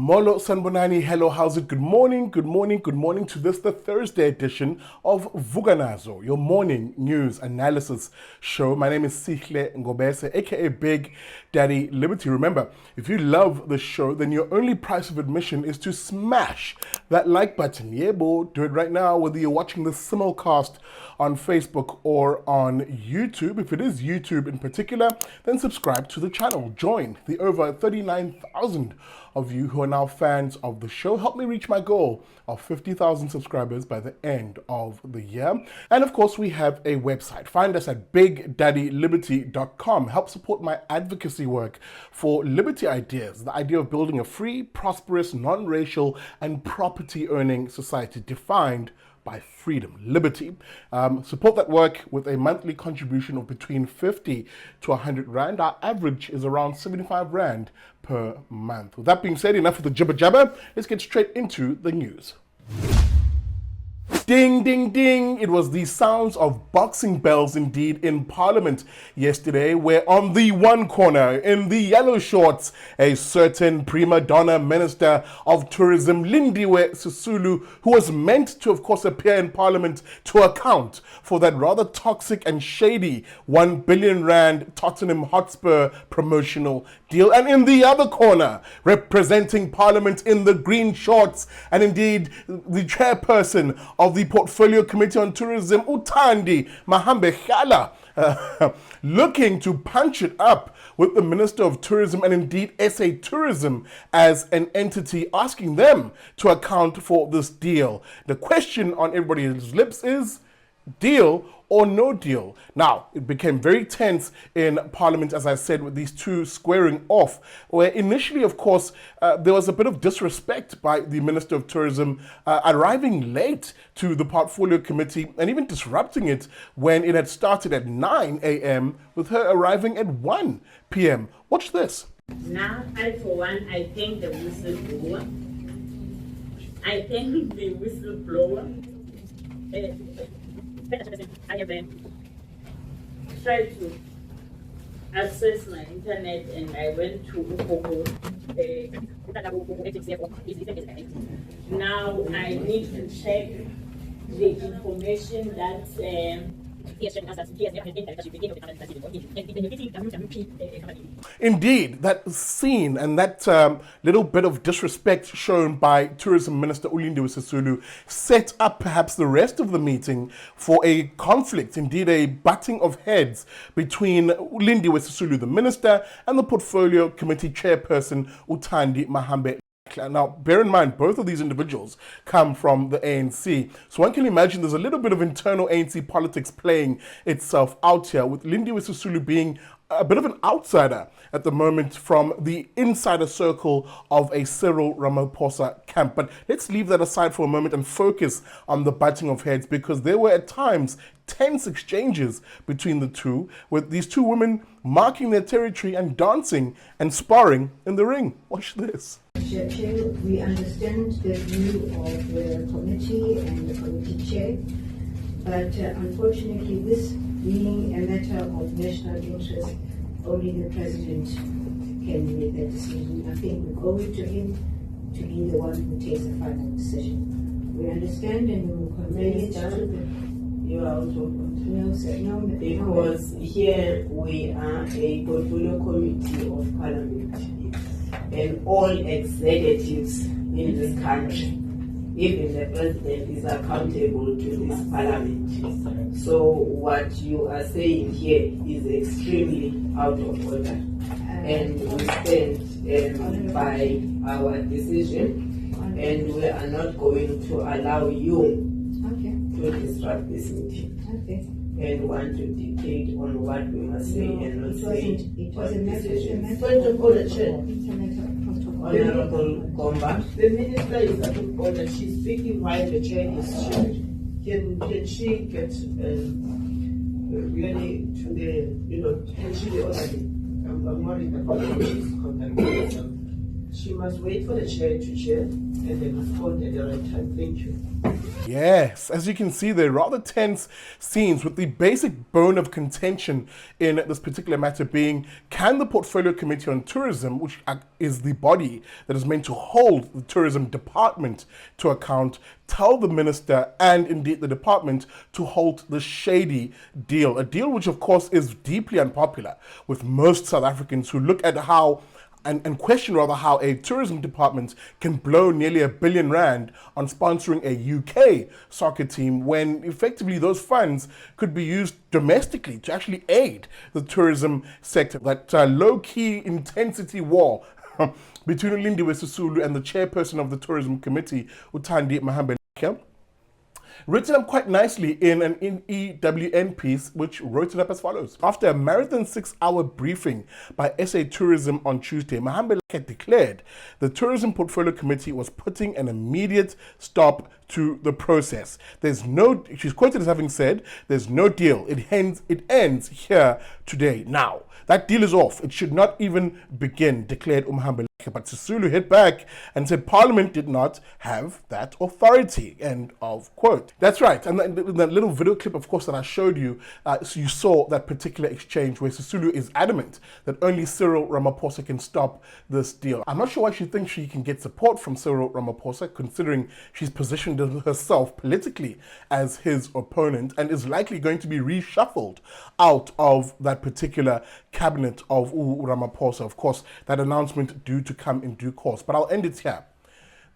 Molo Sanbonani, hello, how's it? Good morning to this, the Thursday edition of Vuka Nazo, your morning news analysis show. My name is Sihle Ngobese, aka Big Daddy Liberty. Remember, if you love the show, then your only price of admission is to smash that like button. Yeah, boy, do it right now, whether you're watching the simulcast on Facebook or on YouTube. If it is YouTube in particular, then subscribe to the channel. Join the over 39,000 of you who are now fans of the show. Help me reach my goal of 50,000 subscribers by the end of the year. And of course, we have a website. Find us at bigdaddyliberty.com. Help support my advocacy work for liberty ideas, the idea of building a free, prosperous, non-racial, and property-earning society defined by freedom, liberty. Support that work with a monthly contribution of between 50 to 100 Rand. Our average is around 75 Rand per month. With that being said, enough of the jibber jabber. Let's get straight into the news. Ding, ding, ding. It was the sounds of boxing bells indeed in Parliament yesterday, where on the one corner, in the yellow shorts, a certain prima donna minister of tourism, Lindiwe Sisulu, who was meant to, of course, appear in Parliament to account for that rather toxic and shady 1 billion Rand Tottenham Hotspur promotional deal. And in the other corner, representing Parliament in the green shorts, and indeed the chairperson of the Portfolio Committee on Tourism, Uthandi Mahambekhala, looking to punch it up with the Minister of Tourism and indeed SA Tourism as an entity, asking them to account for this deal. The question on everybody's lips is, deal or no deal? Now, it became very tense in Parliament, as I said, with these two squaring off, where initially, of course, there was a bit of disrespect by the Minister of Tourism, arriving late to the Portfolio Committee and even disrupting it when it had started at 9 a.m. with her arriving at 1 p.m. Watch this. Now, for one, I thank the whistleblower. I thank the whistleblower. I have tried to access my internet and I went to now I need to check the information that Indeed, that scene and that little bit of disrespect shown by Tourism Minister Lindiwe Sisulu set up perhaps the rest of the meeting for a conflict, indeed a butting of heads between Lindiwe Sisulu, the minister, and the Portfolio Committee chairperson Uthandi Mahambekhala. Now, bear in mind, both of these individuals come from the ANC. So one can imagine there's a little bit of internal ANC politics playing itself out here, with Lindiwe Sisulu being a bit of an outsider at the moment from the insider circle of a Cyril Ramaphosa camp. But let's leave that aside for a moment and focus on the butting of heads, because there were at times tense exchanges between the two, with these two women marking their territory and dancing and sparring in the ring. Watch this. Chair, we understand the view of the committee and the committee chair, but unfortunately, this being a matter of national interest, only the president can make that decision. I think we owe it to him to be the one who takes the final decision. We understand and we will convey it to the... You are also No, sir, no, because here we are a portfolio committee of Parliament, and all executives in this country, even the president, is accountable to this Parliament. So what you are saying here is extremely out of order, and we stand by our decision, and we are not going to allow you to disrupt this meeting and want to dictate on what we must say and not say. It was a matter Point of order, Chair. Honorable Gomba. The minister is out of order. She's speaking while the chair is chaired. Can she get really to the, can she be orderly? I'm worried about how she's conducting herself. She must wait for the chair to chair, and they must hold at the right time. Thank you. Yes, as you can see, there are rather tense scenes with the basic bone of contention in this particular matter being, can the Portfolio Committee on Tourism, which is the body that is meant to hold the tourism department to account, tell the minister and indeed the department to halt the shady deal, a deal which of course is deeply unpopular with most South Africans who look at how and question rather how a tourism department can blow nearly R1 billion on sponsoring a UK soccer team when effectively those funds could be used domestically to actually aid the tourism sector. That low-key intensity war between Lindiwe Sisulu and the chairperson of the tourism committee, Uthandi Mahambeleke, written up quite nicely in an EWN piece, which wrote it up as follows. After a marathon 6-hour briefing by SA Tourism on Tuesday, Mahambeleke declared the Tourism Portfolio Committee was putting an immediate stop to the process. She's quoted as having said, there's no deal. It ends here today. Now, that deal is off. It should not even begin, declared Mahambeleke. But Sisulu hit back and said Parliament did not have that authority, end of quote. That's right, and that little video clip, of course, that I showed you, so you saw that particular exchange where Sisulu is adamant that only Cyril Ramaphosa can stop this deal. I'm not sure why she thinks she can get support from Cyril Ramaphosa, considering she's positioned herself politically as his opponent and is likely going to be reshuffled out of that particular cabinet of Ramaphosa. Of course, that announcement due to come in due course. But I'll end it here.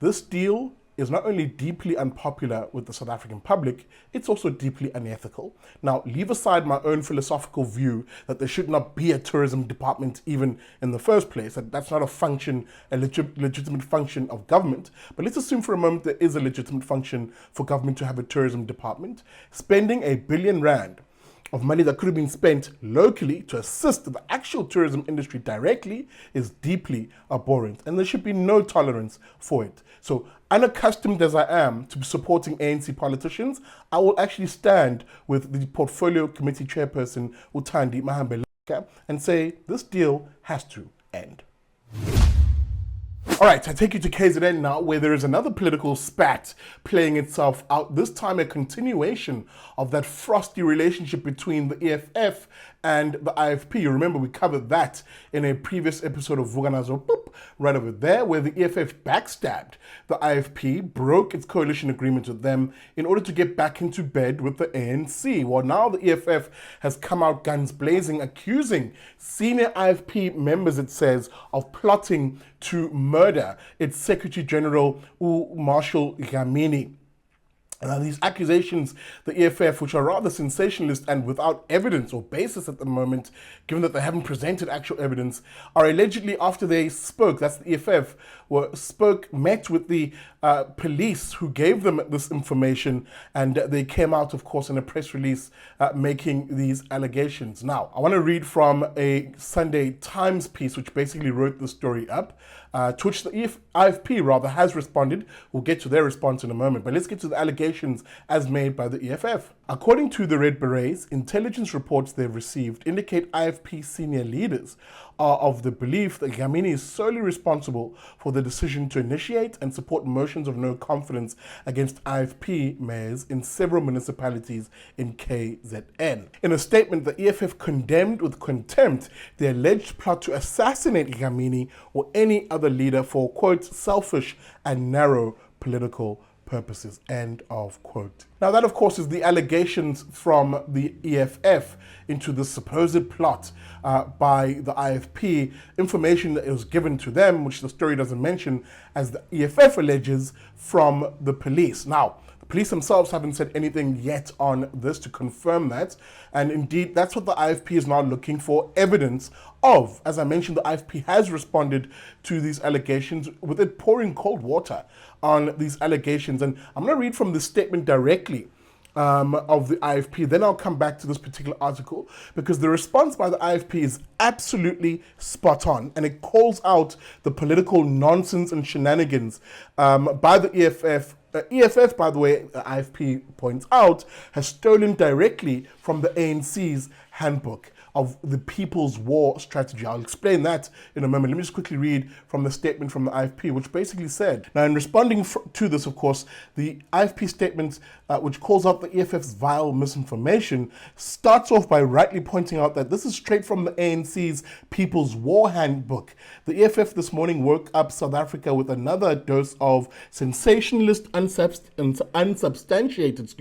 This deal is not only deeply unpopular with the South African public, it's also deeply unethical. Now, leave aside my own philosophical view that there should not be a tourism department even in the first place, that that's not a legitimate function of government. But let's assume for a moment there is a legitimate function for government to have a tourism department. Spending R1 billion of money that could have been spent locally to assist the actual tourism industry directly is deeply abhorrent, and there should be no tolerance for it. So, unaccustomed as I am to supporting ANC politicians, I will actually stand with the Portfolio Committee Chairperson Uthandi Mahambeleke and say this deal has to end. All right, I take you to KZN now, where there is another political spat playing itself out, this time a continuation of that frosty relationship between the EFF and the IFP. You remember we covered that in a previous episode of Vuka Nazo, right over there, where the EFF backstabbed the IFP, broke its coalition agreement with them in order to get back into bed with the ANC. Well, now the EFF has come out guns blazing, accusing senior IFP members, it says, of plotting to murder its Secretary General, Marshal Dlamini. Now, these accusations, the EFF, which are rather sensationalist and without evidence or basis at the moment, given that they haven't presented actual evidence, are allegedly after they spoke, that's the EFF, met with the police who gave them this information, and they came out, of course, in a press release making these allegations. Now, I want to read from a Sunday Times piece, which basically wrote the story up, to which the IFP rather has responded. We'll get to their response in a moment, but let's get to the allegations as made by the EFF. According to the Red Berets, intelligence reports they've received indicate IFP senior leaders are of the belief that Dlamini is solely responsible for the decision to initiate and support motions of no confidence against IFP mayors in several municipalities in KZN. In a statement, the EFF condemned with contempt the alleged plot to assassinate Dlamini or any other leader for, quote, selfish and narrow political purposes, end of quote. Now that, of course, is the allegations from the EFF into the supposed plot by the IFP, information that was given to them, which the story doesn't mention, as the EFF alleges, from the police. Now, the police themselves haven't said anything yet on this to confirm that, and indeed that's what the IFP is now looking for evidence of. As I mentioned, the IFP has responded to these allegations with it pouring cold water on these allegations, and I'm going to read from this statement directly of the IFP, then I'll come back to this particular article, because the response by the IFP is absolutely spot on, and it calls out the political nonsense and shenanigans by the EFF. EFF, by the way, the IFP points out, has stolen directly from the ANC's handbook of the People's War Strategy. I'll explain that in a moment. Let me just quickly read from the statement from the IFP, which basically said, now in responding to this, of course, the IFP statement, which calls out the EFF's vile misinformation, starts off by rightly pointing out that this is straight from the ANC's People's War Handbook. The EFF this morning woke up South Africa with another dose of sensationalist, unsubstantiated,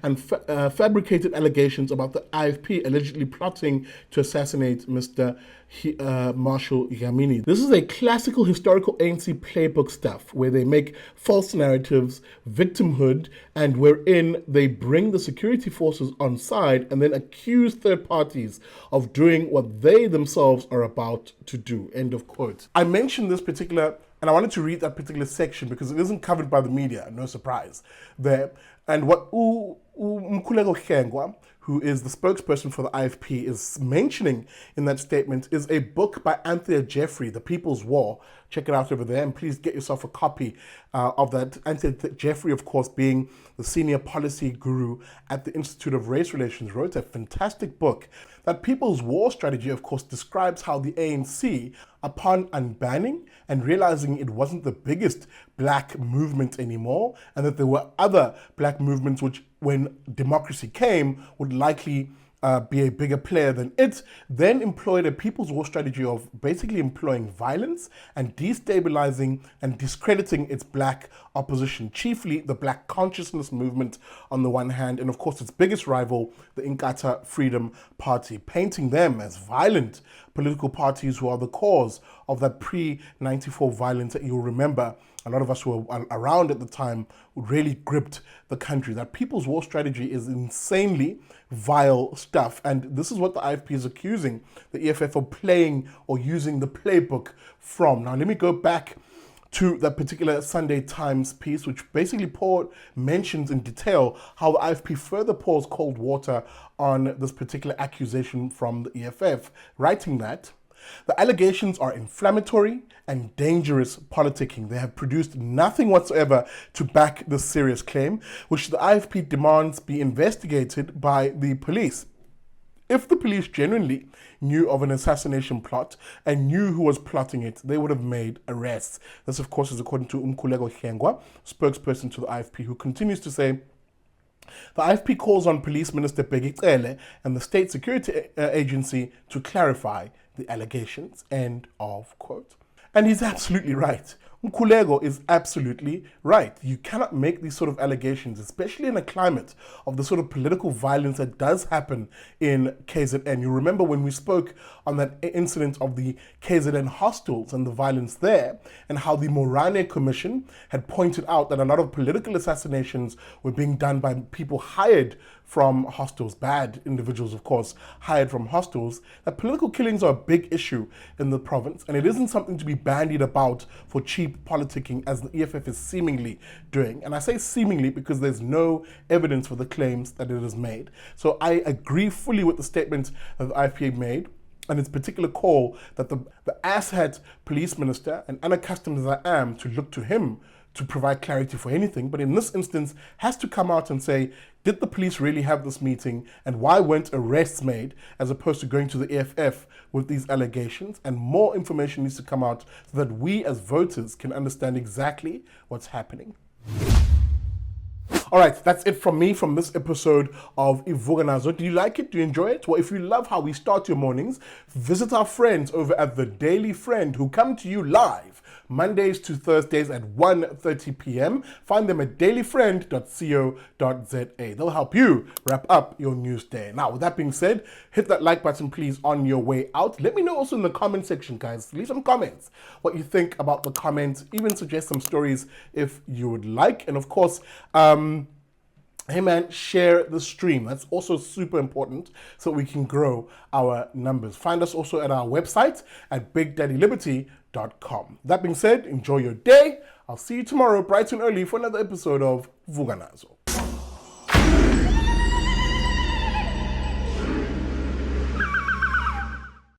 and fabricated allegations about the IFP allegedly plotting to assassinate Mr. Marshal Dlamini. This is a classical historical ANC playbook stuff where they make false narratives, victimhood, and wherein they bring the security forces on side and then accuse third parties of doing what they themselves are about to do. End of quote. I mentioned this particular, and I wanted to read that particular section because it isn't covered by the media, no surprise there. And what Ntokozo Xaba, who is the spokesperson for the IFP, is mentioning in that statement is a book by Anthea Jeffrey, The People's War. Check it out over there, and please get yourself a copy of that. Anthea Jeffrey, of course, being the senior policy guru at the Institute of Race Relations, wrote a fantastic book. That People's War Strategy, of course, describes how the ANC, upon unbanning and realizing it wasn't the biggest black movement anymore, and that there were other black movements which, when democracy came, would likely be a bigger player than it, then employed a People's War Strategy of basically employing violence and destabilizing and discrediting its black opposition, chiefly the Black Consciousness Movement on the one hand, and of course its biggest rival, the Inkatha Freedom Party, painting them as violent political parties who are the cause of that pre-94 violence that you'll remember a lot of us who were around at the time really gripped the country. That People's War Strategy is insanely vile stuff. And this is what the IFP is accusing the EFF of playing or using the playbook from. Now, let me go back to that particular Sunday Times piece, which basically mentions in detail how the IFP further pours cold water on this particular accusation from the EFF, writing that the allegations are inflammatory and dangerous politicking. They have produced nothing whatsoever to back this serious claim, which the IFP demands be investigated by the police. If the police genuinely knew of an assassination plot and knew who was plotting it, they would have made arrests. This, of course, is according to Ntokozo Xaba, spokesperson to the IFP, who continues to say, the IFP calls on Police Minister Bheki and the State Security Agency to clarify the allegations, end of quote. And he's absolutely right. Ntokozo is absolutely right. You cannot make these sort of allegations, especially in a climate of the sort of political violence that does happen in KZN. You remember when we spoke on that incident of the KZN hostels and the violence there, and how the Morane Commission had pointed out that a lot of political assassinations were being done by people hired from hostels, bad individuals, of course, hired from hostels. That political killings are a big issue in the province, and it isn't something to be bandied about for cheap politicking as the EFF is seemingly doing. And I say seemingly because there's no evidence for the claims that it has made. So I agree fully with the statement that the IFP made, and its particular call that the asshat police minister, and unaccustomed as I am to look to him to provide clarity for anything, but in this instance has to come out and say, did the police really have this meeting, and why weren't arrests made, as opposed to going to the EFF with these allegations? And more information needs to come out so that we as voters can understand exactly what's happening. All right, that's it from me from this episode of Vuka Nazo. Do you like it? Do you enjoy it? Well, if you love how we start your mornings, visit our friends over at The Daily Friend, who come to you live Mondays to Thursdays at 1:30 p.m. Find them at dailyfriend.co.za. They'll help you wrap up your news day. Now, with that being said, hit that like button, please, on your way out. Let me know also in the comment section, guys. Leave some comments, what you think about the comments. Even suggest some stories if you would like. And of course, hey man, share the stream. That's also super important so we can grow our numbers. Find us also at our website at BigDaddyLiberty.com. That being said, enjoy your day. I'll see you tomorrow bright and early for another episode of Vuka Nazo.